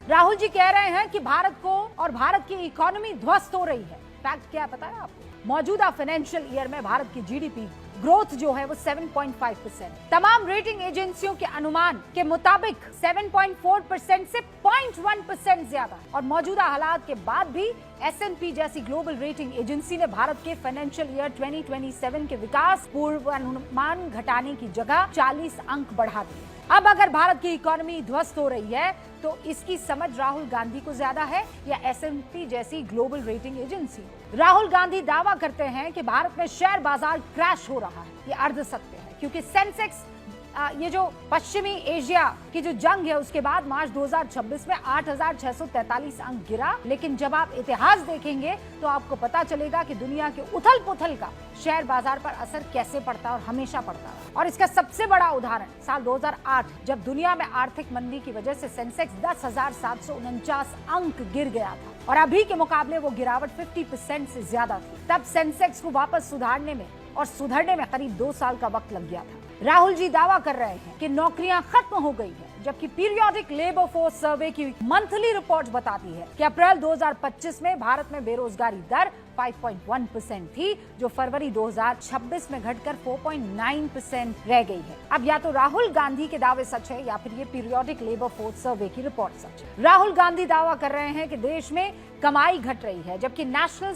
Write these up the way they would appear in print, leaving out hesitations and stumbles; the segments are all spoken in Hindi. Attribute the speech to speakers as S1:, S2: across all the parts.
S1: राहुल जी कह रहे हैं कि भारत को और भारत की इकोनॉमी ध्वस्त हो रही है। फैक्ट क्या पता है आपको? मौजूदा फाइनेंशियल ईयर में भारत की जीडीपी ग्रोथ जो है वो 7.5%। तमाम रेटिंग एजेंसियों के अनुमान के मुताबिक 7.4% से 0.1% ज्यादा है। और मौजूदा हालात के बाद भी S&P जैसी ग्लोबल रेटिंग एजेंसी ने भारत के फाइनेंशियल ईयर 2027 के विकास पूर्वानुमान घटाने की जगह 40 अंक बढ़ा दिए। अब अगर भारत की इकोनॉमी ध्वस्त हो रही है तो इसकी समझ राहुल गांधी को ज्यादा है या S&P जैसी global rating agency? Rahul Gandhi दावा करते हैं कि भारत में शेयर बाजार क्रैश हो रहा है। ये अर्ध सत्य है, क्योंकि सेंसेक्स ये जो पश्चिमी एशिया की जो जंग है उसके बाद मार्च 2026 में 8,643 अंक गिरा। लेकिन जब आप इतिहास देखेंगे तो आपको पता चलेगा कि दुनिया के उथल पुथल का शेयर बाजार पर असर कैसे पड़ता है और हमेशा पड़ता है। और इसका सबसे बड़ा उदाहरण साल 2008 जब दुनिया में आर्थिक मंदी की वजह से सेंसेक्स 10,749 अंक गिर गया था और अभी के मुकाबले वो गिरावट 50% से ज्यादा थी। तब सेंसेक्स को वापस सुधरने में करीब 2 साल का वक्त लग गया था। राहुल जी दावा कर रहे हैं कि नौकरियां खत्म हो गई है, जबकि पीरियोडिक लेबर फोर्स सर्वे की मंथली रिपोर्ट बताती है कि अप्रैल 2025 में भारत में बेरोजगारी दर 5.1% थी, जो फरवरी 2026 में घटकर 4.9% रह गई है। अब या तो राहुल गांधी के दावे सच है या फिर ये पीरियोडिक लेबर फोर्स सर्वे की रिपोर्ट सच है। राहुल गांधी दावा कर रहे हैं कि देश में कमाई घट रही है, जबकि नेशनल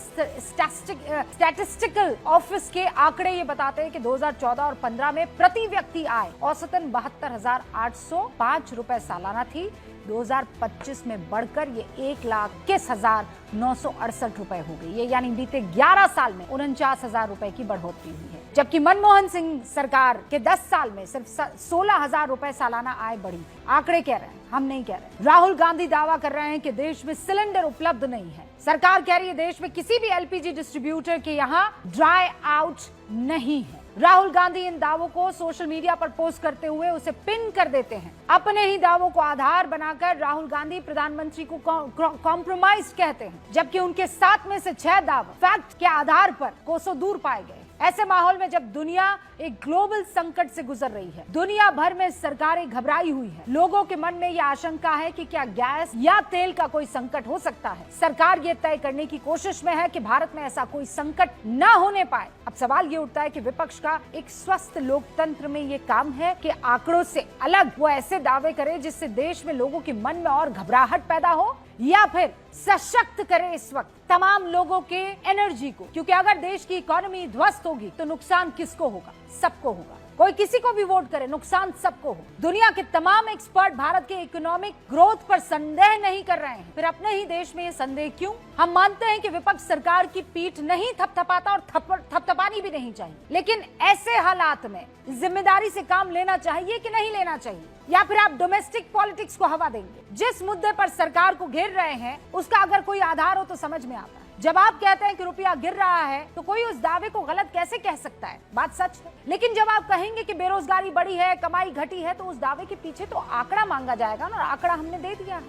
S1: स्टैटिस्टिकल ऑफिस के आंकड़े ये बताते हैं कि 2014 और 15 में प्रति व्यक्ति आय औसतन 72,805 रुपए सालाना थी। 2025 में बढ़कर ये 1,21,968 रुपए हो गई है, यानी बीते 11 साल में 49,000 रुपए की बढ़ोतरी हुई है। जबकि मनमोहन सिंह सरकार के 10 साल में सिर्फ 16,000 रुपए सालाना आय बढ़ी। आंकड़े कह रहे हैं, हम नहीं कह रहे। राहुल गांधी दावा कर रहे हैं कि देश में सिलेंडर उपलब्ध नहीं है। सरकार कह रही है देश में किसी भी एलपीजी डिस्ट्रीब्यूटर के यहाँ ड्राई आउट नहीं है। राहुल गांधी इन दावों को सोशल मीडिया पर पोस्ट करते हुए उसे पिन कर देते हैं। अपने ही दावों को आधार बनाकर राहुल गांधी प्रधानमंत्री को कॉम्प्रोमाइज कहते हैं, जबकि उनके 7 में से 6 दावे फैक्ट के आधार पर कोसों दूर पाए गए। ऐसे माहौल में जब दुनिया एक ग्लोबल संकट से गुजर रही है, दुनिया भर में सरकारें घबराई हुई है, लोगों के मन में यह आशंका है कि क्या गैस या तेल का कोई संकट हो सकता है। सरकार ये तय करने की कोशिश में है कि भारत में ऐसा कोई संकट न होने पाए। अब सवाल ये उठता है कि विपक्ष का एक स्वस्थ लोकतंत्र में ये काम है कि आंकड़ों से अलग वो ऐसे दावे करे जिससे देश में लोगों के मन में और घबराहट पैदा हो, या फिर सशक्त करे इस वक्त तमाम लोगों के एनर्जी को। क्योंकि अगर देश की इकोनॉमी ध्वस्त होगी तो नुकसान किसको होगा? सबको होगा। कोई किसी को भी वोट करे, नुकसान सबको हो। दुनिया के तमाम एक्सपर्ट भारत के इकोनॉमिक ग्रोथ पर संदेह नहीं कर रहे हैं, फिर अपने ही देश में ये संदेह क्यों? हम मानते हैं कि विपक्ष सरकार की पीठ नहीं थपथपाता और थपथपानी भी नहीं चाहिए, लेकिन ऐसे हालात में जिम्मेदारी से काम लेना चाहिए कि नहीं लेना चाहिए, या फिर आप डोमेस्टिक पॉलिटिक्स को हवा देंगे? जिस मुद्दे पर सरकार को घेर रहे हैं उसका अगर कोई आधार हो तो समझ में आता है। जब आप कहते हैं कि रुपया गिर रहा है तो कोई उस दावे को गलत कैसे कह सकता है? बात सच है। लेकिन जब आप कहेंगे कि बेरोजगारी बढ़ी है, कमाई घटी है, तो उस दावे के पीछे तो आंकड़ा मांगा जाएगा ना, और आंकड़ा हमने दे दिया है।